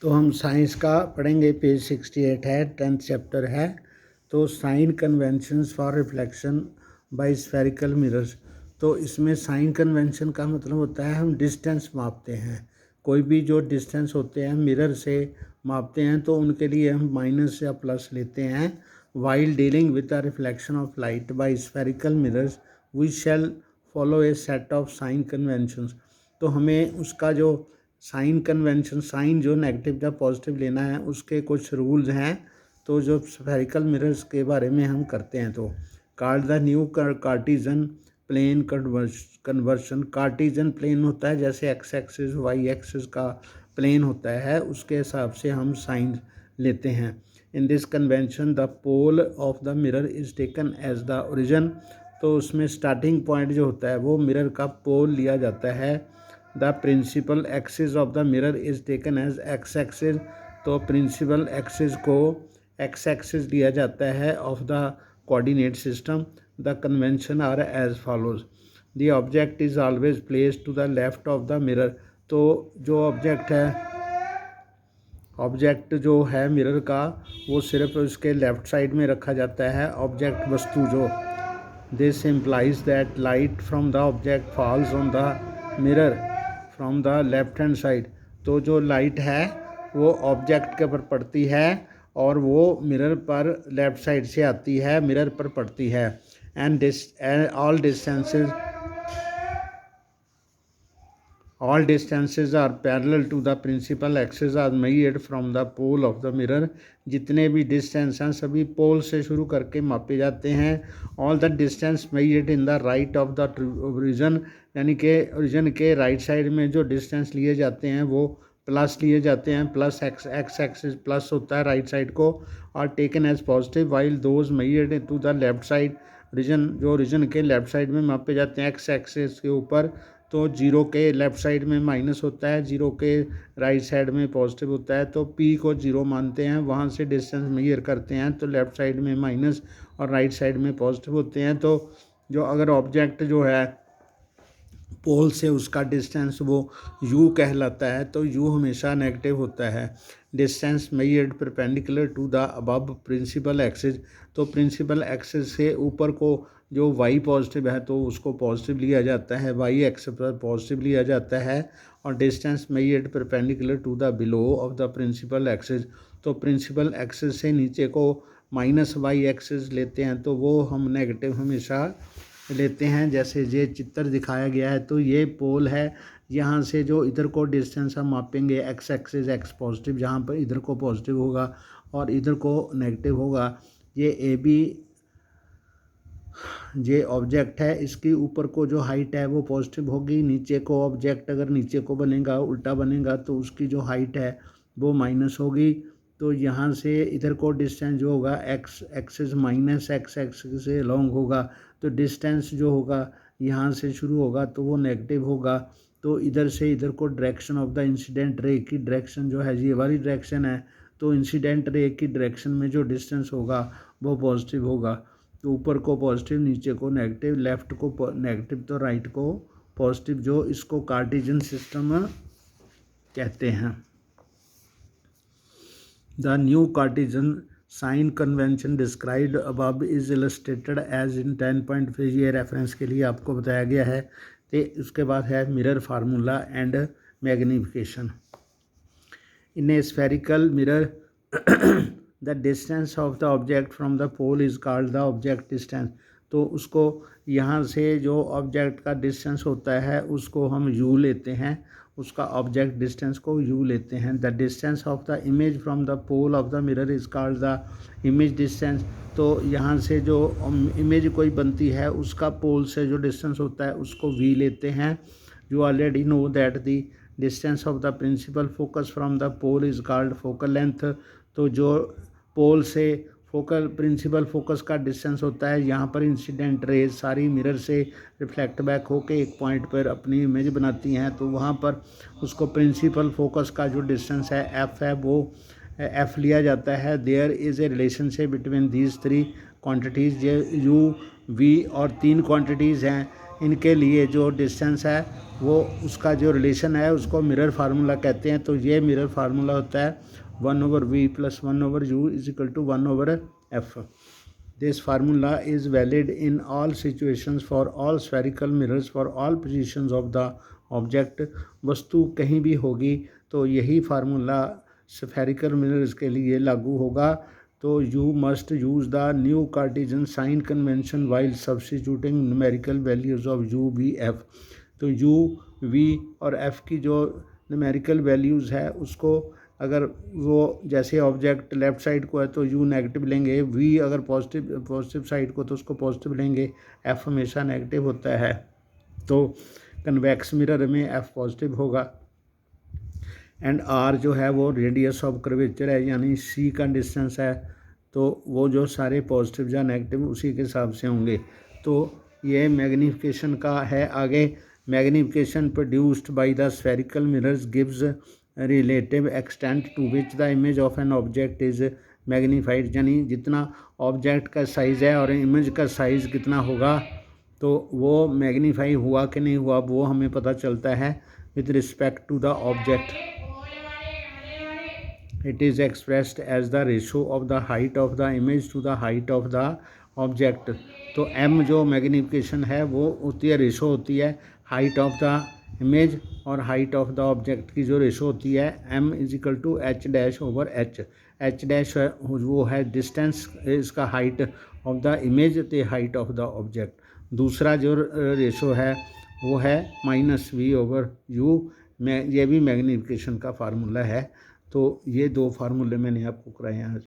तो हम साइंस का पढ़ेंगे, पेज 68 है, 10th चैप्टर है। तो sign conventions for reflection by spherical mirrors. तो इसमें साइन कन्वेंशन का मतलब होता है हम डिस्टेंस मापते हैं, कोई भी जो डिस्टेंस होते हैं मिरर से मापते हैं तो उनके लिए हम माइनस या प्लस लेते हैं। While dealing with the reflection of light by spherical mirrors we shall follow a set of sign conventions. तो हमें उसका जो साइन कन्वेंशन, साइन जो नेगेटिव या पॉजिटिव लेना है उसके कुछ रूल्स हैं। तो जो स्फेरिकल मिरर्स के बारे में हम करते हैं तो card the new Cartesian plane conversion. Cartesian plane होता है जैसे एक्स एक्सिस वाई एक्सिस का प्लेन होता है, उसके हिसाब से हम साइन लेते हैं। In this convention the pole of the mirror is taken as the origin. तो उसमें स्टार्टिंग पॉइंट जो होता है वो मिरर का पोल लिया जाता है। The principal axis of the mirror is taken as X axis. तो प्रिंसिपल एक्सिस को एक्स एक्सिस लिया जाता है of the coordinate system. The convention are as follows. The object is always placed to the left of the mirror. तो जो object जो है mirror का वो सिर्फ उसके लेफ़्ट साइड में रखा जाता है। ऑब्जेक्ट वस्तु जो, this implies that light from the object falls on the mirror from the left hand side. तो जो लाइट है वो ऑब्जेक्ट के ऊपर पड़ती है और वो मिरर पर लेफ़्ट साइड से आती है, मिरर पर पड़ती है। And all distances are parallel to the principal axis are measured from the pole of the mirror। जितने भी डिस्टेंस हैं सभी पोल से शुरू करके मापे जाते हैं। All the distance measured in the right of the origin, यानी कि ओरिजिन के राइट साइड में जो डिस्टेंस लिए जाते हैं वो प्लस लिए जाते हैं, प्लस एक्स एक्सिस प्लस होता है राइट साइड को, और taken as positive while those measured to the left side. Origin जो ओरिजिन के लेफ्ट साइड में मापे जाते हैं एक्स एक्सिस के ऊपर, तो जीरो के लेफ़्ट साइड में माइनस होता है, जीरो के राइट साइड में पॉजिटिव होता है। तो पी को जीरो मानते हैं, वहाँ से डिस्टेंस मेजर करते हैं तो लेफ़्ट साइड में माइनस और राइट साइड में पॉजिटिव होते हैं। तो जो अगर ऑब्जेक्ट जो है पोल से उसका डिस्टेंस वो u कहलाता है, तो u हमेशा नेगेटिव होता है। Distance measured perpendicular to the above principal axis. तो प्रिंसिपल एक्सिस से ऊपर को जो y पॉजिटिव है तो उसको पॉजिटिव लिया जाता है, y एक्सिस पर पॉजिटिव लिया जाता है। और distance measured perpendicular to the below of the principal axis. तो प्रिंसिपल एक्सिस से नीचे को माइनस y एक्सिस लेते हैं तो वो हम नेगेटिव हमेशा लेते हैं। जैसे ये चित्र दिखाया गया है तो ये पोल है, यहाँ से जो इधर को डिस्टेंस हम मापेंगे एक्स एक्सिस एक्स पॉजिटिव, जहाँ पर इधर को पॉजिटिव होगा और इधर को नेगेटिव होगा। ये ए बी ये ऑब्जेक्ट है, इसके ऊपर को जो हाइट है वो पॉजिटिव होगी, नीचे को ऑब्जेक्ट अगर नीचे को बनेगा उल्टा बनेगा तो उसकी जो हाइट है वो माइनस होगी। तो यहाँ से इधर को डिस्टेंस जो होगा x axis minus x axis से लॉन्ग होगा, तो डिस्टेंस जो होगा यहाँ से शुरू होगा तो वो नेगेटिव होगा। तो इधर से इधर को direction of the incident ray की डायरेक्शन जो है ये वाली डायरेक्शन है, तो इंसिडेंट रे की डायरेक्शन में जो डिस्टेंस होगा वो पॉजिटिव होगा। तो ऊपर को पॉजिटिव, नीचे को नेगेटिव, लेफ़्ट को नेगेटिव तो राइट को पॉजिटिव, जो इसको कार्टेशियन सिस्टम कहते हैं। The new Cartesian sign convention described above is illustrated as in 10.5। ये रेफरेंस के लिए आपको बताया गया है। तो उसके बाद है mirror formula and magnification. In a spherical mirror the distance of the object from the pole is called the object distance. तो उसको यहाँ से जो ऑब्जेक्ट का डिस्टेंस होता है उसको हम u लेते हैं, उसका ऑब्जेक्ट डिस्टेंस को u लेते हैं। The distance of the image from the pole of the mirror is called the image distance. तो यहाँ से जो इमेज कोई बनती है उसका पोल से जो डिस्टेंस होता है उसको v लेते हैं। You already know that the distance of the principal focus from the pole is called focal length. तो जो पोल से फोकल प्रिंसिपल फोकस का डिस्टेंस होता है, यहाँ पर इंसिडेंट रेज सारी मिरर से रिफ्लेक्ट बैक होके एक पॉइंट पर अपनी इमेज बनाती हैं, तो वहाँ पर उसको प्रिंसिपल फोकस का जो डिस्टेंस है एफ है वो एफ लिया जाता है। There is a relationship between these three quantities. ये यू वी और तीन क्वांटिटीज़ हैं, इनके लिए जो डिस्टेंस है वो उसका जो रिलेशन है उसको मिरर फार्मूला कहते हैं। तो ये मिरर फार्मूला होता है 1/v + 1/u = 1/f। This formula is valid in all situations for all spherical mirrors for all positions of the object। वस्तु कहीं भी होगी तो यही फार्मूला स्फेरिकल मिरर्स के लिए लागू होगा। तो you must use the new Cartesian sign convention while substituting numerical values of u, v, f। तो u, v और f की जो न्यूमेरिकल वैल्यूज़ है उसको अगर वो जैसे ऑब्जेक्ट लेफ़्ट साइड को है तो u नेगेटिव लेंगे, v अगर पॉजिटिव साइड को तो उसको पॉजिटिव लेंगे, f हमेशा नेगेटिव होता है। तो कन्वेक्स मिरर में f पॉजिटिव होगा। एंड r जो है वो रेडियस ऑफ कर्वेचर है, यानी c का डिस्टेंस है, तो वो जो सारे पॉजिटिव या नेगेटिव उसी के हिसाब से होंगे। तो ये मैग्नीफिकेशन का है। आगे magnification produced by the spherical mirrors gives relative extent to which the image of an object is magnified, यानी जितना ऑब्जेक्ट का साइज़ है और इमेज का साइज़ कितना होगा तो वो मैग्नीफाई हुआ कि नहीं हुआ वो हमें पता चलता है with respect to the object. It is expressed as the ratio of the height of the image to the height of the object। तो m जो मैग्नीफिकेशन है वो होती है, रेशो होती है हाइट ऑफ द इमेज और हाइट ऑफ द ऑब्जेक्ट की जो रेशो होती है m = h'/h। h' वो है डिस्टेंस, इसका हाइट ऑफ द इमेज तो हाइट ऑफ द ऑब्जेक्ट। दूसरा जो रेशो है वो है -v/u। ये भी मैग्नीफिकेशन का फार्मूला है। तो ये दो फार्मूले मैंने आपको कराए हैं।